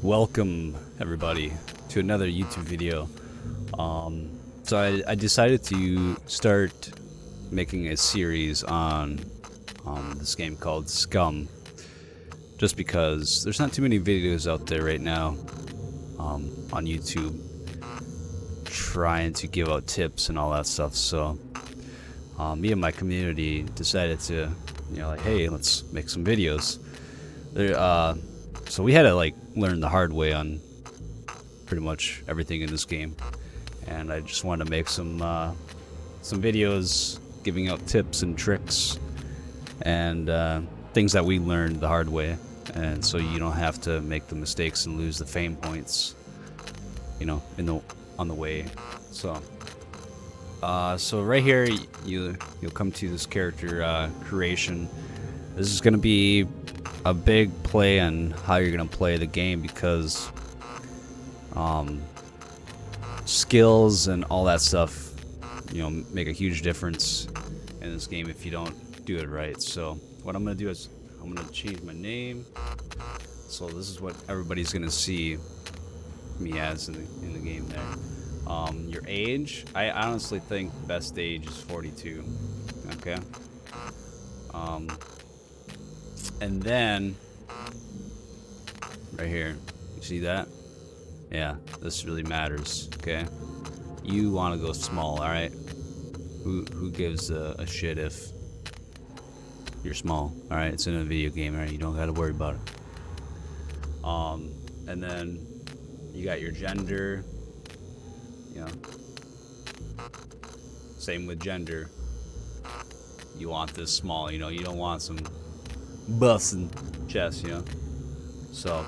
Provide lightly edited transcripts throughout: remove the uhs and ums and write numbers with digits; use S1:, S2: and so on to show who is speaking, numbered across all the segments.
S1: Welcome everybody to another YouTube video. So I decided to start making a series on this game called Scum, just because there's not too many videos out there right now on YouTube trying to give out tips and all that stuff. So me and my community decided to, like, hey, let's make some videos. So we had to learn the hard way on pretty much everything in this game, and I just wanted to make some videos giving out tips and tricks and things that we learned the hard way, and so you don't have to make the mistakes and lose the fame points, on the way. So right here you'll come to this character creation. This is gonna be a big play on how you're gonna play the game, because skills and all that stuff, make a huge difference in this game if you don't do it right. So what I'm gonna do is I'm gonna change my name. So this is what everybody's gonna see me as in the game there. Your age, I honestly think best age is 42. Okay. And then right here, you see that? Yeah, this really matters. Okay, you want to go small. All right. Who gives a shit if you're small? All right, it's in a video game. All right, you don't got to worry about it. And then you got your gender. Same with gender. You want this small. You don't want some buffs and chest. So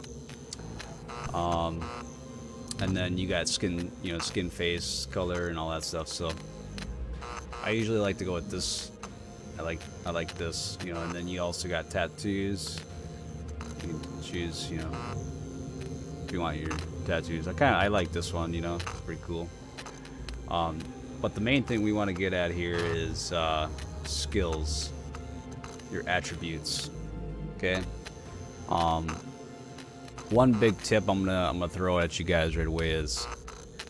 S1: and then you got skin, skin, face color and all that stuff. So I usually like to go with this. I like this, and then you also got tattoos. You can choose, if you want your tattoos. I like this one, it's pretty cool. But the main thing we want to get at here is skills, your attributes. Okay. One big tip I'm gonna throw at you guys right away is,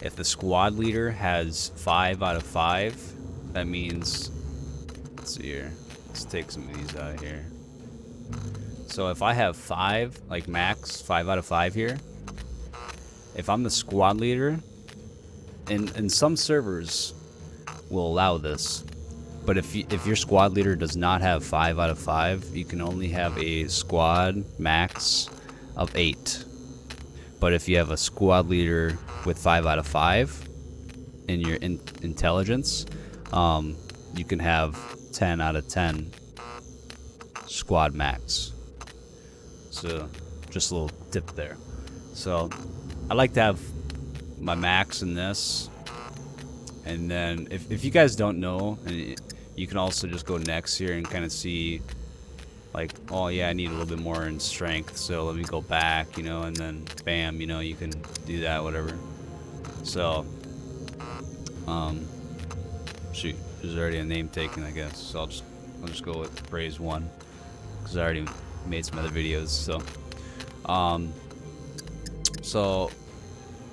S1: if the squad leader has 5 out of 5, that means, let's see here, let's take some of these out of here. So if I have 5, like max 5 out of 5 here, if I'm the squad leader, and some servers will allow this, but if your squad leader does not have 5 out of 5, you can only have a squad max of 8. But if you have a squad leader with 5 out of 5 in your intelligence, you can have 10 out of 10 squad max. So just a little tip there. So I like to have my max in this, and then if you guys don't know, and you can also just go next here and kind of see, like, oh yeah, I need a little bit more in strength, so let me go back, and then bam, you can do that, whatever. So shoot, there's already a name taken, I guess, so I'll just go with Praise 1, because I already made some other videos. So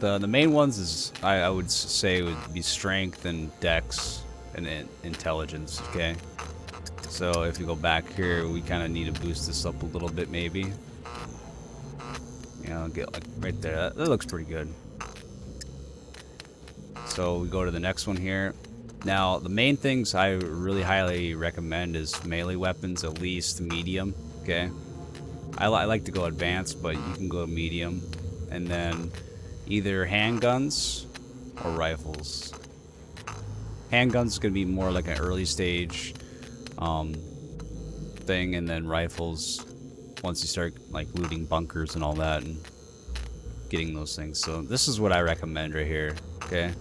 S1: the main ones is, I would say, would be strength and dex and intelligence. Okay, so if you go back here, we kind of need to boost this up a little bit, maybe. Get like right there. That looks pretty good. So we go to the next one here. Now, the main things I really highly recommend is melee weapons, at least medium. Okay, I like to go advanced, but you can go medium, and then either handguns or rifles. Handguns is gonna be more like an early stage thing, and then rifles once you start like looting bunkers and all that and getting those things. So this is what I recommend right here. Okay,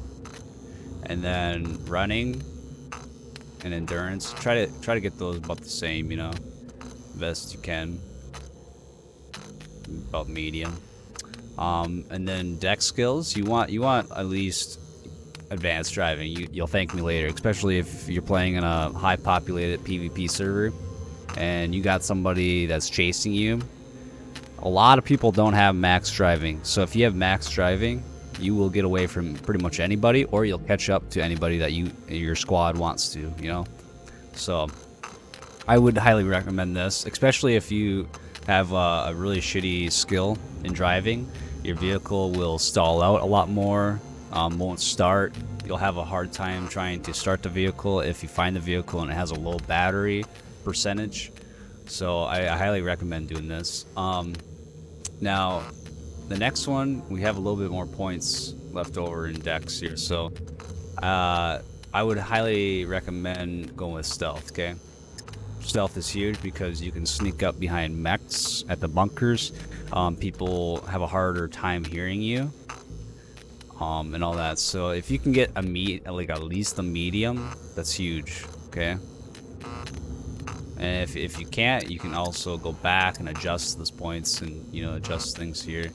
S1: and then running and endurance, try to get those about the same, best you can, about medium. And then dex skills, you want at least advanced driving. You'll thank me later, especially if you're playing in a high populated PvP server and you got somebody that's chasing you. A lot of people don't have max driving, so if you have max driving, you will get away from pretty much anybody, or you'll catch up to anybody that your squad wants to, you know. So I would highly recommend this, especially if you have a really shitty skill in driving. Your vehicle will stall out a lot more, won't start. You'll have a hard time trying to start the vehicle if you find the vehicle and it has a low battery percentage. So I highly recommend doing this. Now, the next one, we have a little bit more points left over in decks here. So I would highly recommend going with stealth, okay? Stealth is huge because you can sneak up behind mechs at the bunkers. People have a harder time hearing you, and all that. So if you can get at least a medium, that's huge, okay? And if you can't, you can also go back and adjust those points and, you know, adjust things here.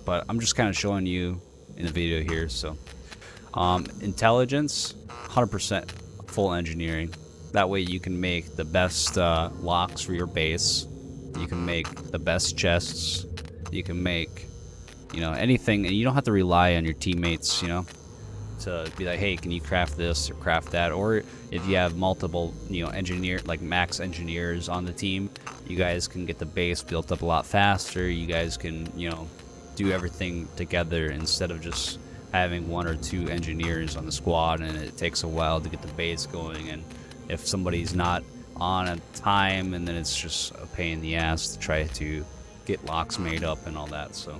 S1: But I'm just kind of showing you in the video here. So intelligence, 100% full engineering. That way you can make the best locks for your base. You can make the best chests. You can make, you know, anything, and you don't have to rely on your teammates, you know, to be like, hey, can you craft this or craft that? Or if you have multiple, you know, max engineers on the team, you guys can get the base built up a lot faster. You guys can, you know, do everything together instead of just having 1 or 2 engineers on the squad, and it takes a while to get the base going. And if somebody's not on a time, and then it's just a pain in the ass to try to get locks made up and all that. So,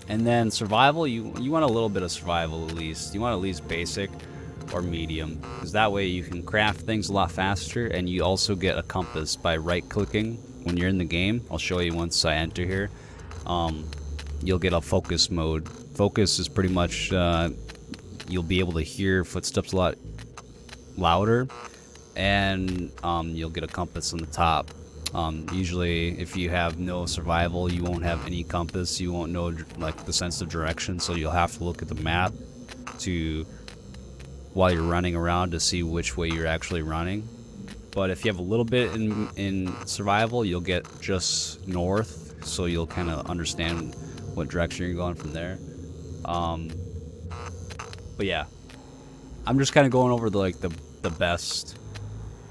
S1: and then survival, you want a little bit of survival at least. You want at least basic or medium, because that way you can craft things a lot faster, and you also get a compass by right-clicking when you're in the game. I'll show you once I enter here. You'll get a focus mode. Focus is pretty much you'll be able to hear footsteps a lot louder, and you'll get a compass on the top. Usually if you have no survival, you won't have any compass. You won't know like the sense of direction, so you'll have to look at the map while you're running around to see which way you're actually running. But if you have a little bit in survival, you'll get just north, so you'll kind of understand what direction you're going from there. But yeah, I'm just kind of going over the best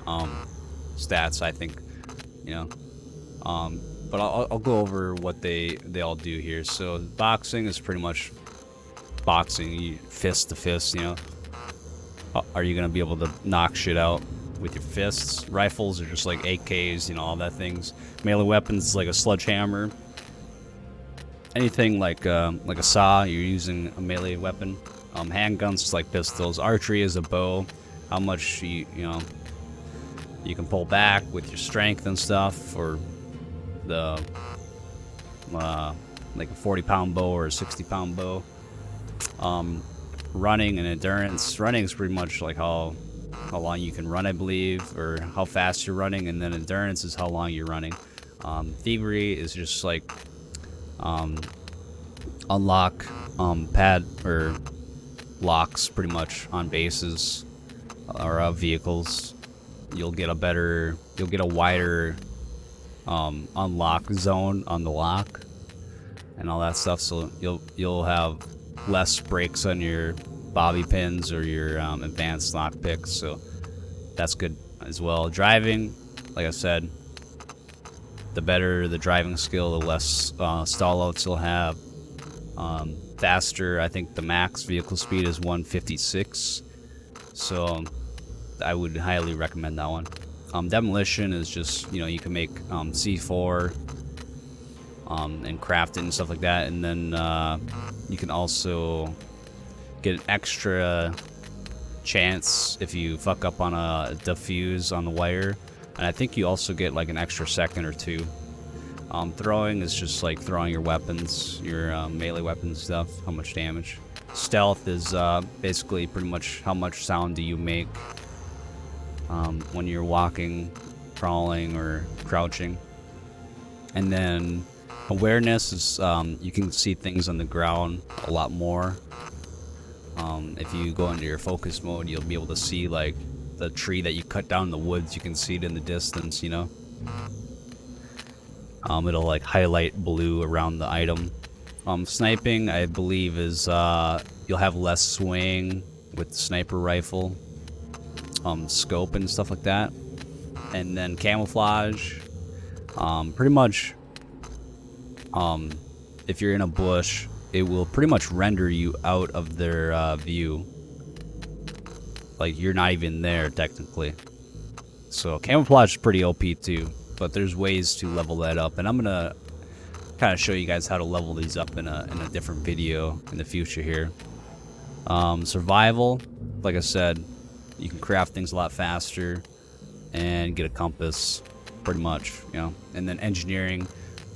S1: stats, I think, you know. But I'll go over what they all do here. So boxing is pretty much boxing, fist to fist, you know. Are you gonna be able to knock shit out with your fists? Rifles are just like AKs, you know, all that things. Melee weapons like a sledgehammer. Anything like a saw, you're using a melee weapon. Handguns is like pistols. Archery is a bow. How much you know you can pull back with your strength and stuff, or the like a 40-pound bow or a 60-pound bow. Running and endurance. Running is pretty much like how long you can run, I believe, or how fast you're running, and then endurance is how long you're running. Thievery is just like unlock pad or locks pretty much on bases or vehicles. You'll get a wider unlock zone on the lock and all that stuff, so you'll have less breaks on your bobby pins or your advanced lock picks, so that's good as well. Driving, like I said, the better the driving skill, the less stall outs you'll have. Faster, I think the max vehicle speed is 156, so I would highly recommend that one. Demolition is just, you know, you can make C4 and craft it and stuff like that, and then you can also get an extra chance if you fuck up on a diffuse on the wire, and I think you also get like an extra second or two. Throwing is just like throwing your weapons, your melee weapons stuff, how much damage. Stealth is basically pretty much how much sound do you make when you're walking, crawling, or crouching. And then awareness is you can see things on the ground a lot more. If you go into your focus mode, you'll be able to see like the tree that you cut down in the woods. You can see it in the distance, you know. It'll like highlight blue around the item. Sniping, I believe, is you'll have less swing with the sniper rifle, scope and stuff like that. And then camouflage, pretty much, if you're in a bush, it will pretty much render you out of their view. Like you're not even there technically. So camouflage is pretty OP too, but there's ways to level that up, and I'm gonna kind of show you guys how to level these up in a different video in the future here. Survival, like I said, you can craft things a lot faster and get a compass, pretty much, you know. And then engineering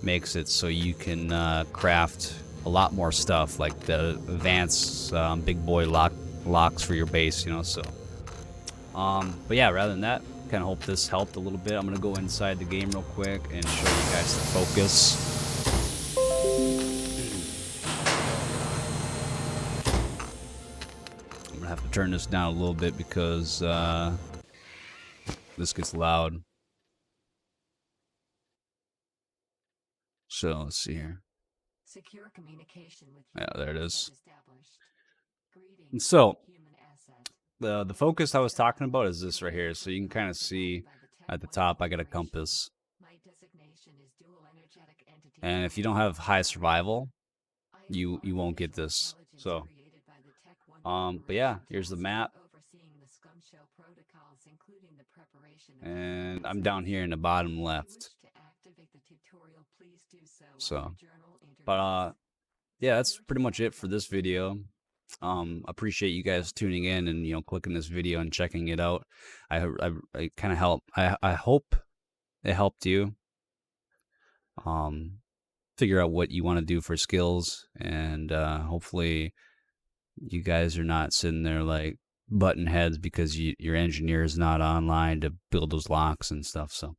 S1: makes it so you can craft a lot more stuff, like the advanced big boy locks for your base, you know. So, but yeah, rather than that, kind of hope this helped a little bit. I'm gonna go inside the game real quick and show you guys the focus. I'm gonna have to turn this down a little bit because this gets loud. So let's see here. Secure communication with there it is. And so the focus I was talking about is this right here. So you can kind of see at the top I got a compass. And if you don't have high survival, you won't get this. So but yeah, here's the map. And I'm down here in the bottom left. So, but yeah, that's pretty much it for this video. Appreciate you guys tuning in and, you know, clicking this video and checking it out. I kind of I hope it helped you figure out what you want to do for skills, and hopefully you guys are not sitting there like button heads because your engineer is not online to build those locks and stuff. So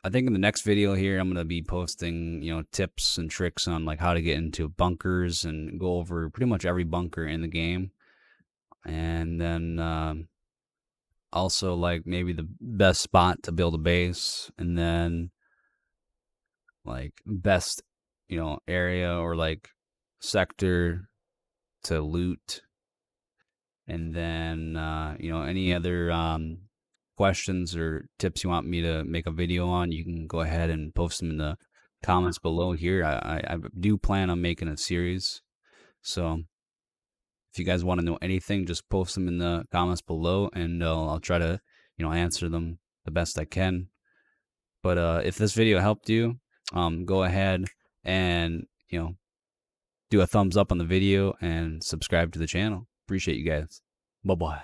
S1: I think in the next video here, I'm going to be posting, you know, tips and tricks on like how to get into bunkers and go over pretty much every bunker in the game. And then also like maybe the best spot to build a base, and then like best, you know, area or like sector to loot. And then, you know, any other questions or tips you want me to make a video on, you can go ahead and post them in the comments below here. I do plan on making a series. So if you guys want to know anything, just post them in the comments below, and I'll try to, you know, answer them the best I can. But if this video helped you, go ahead and, you know, do a thumbs up on the video and subscribe to the channel. Appreciate you guys. Bye-bye.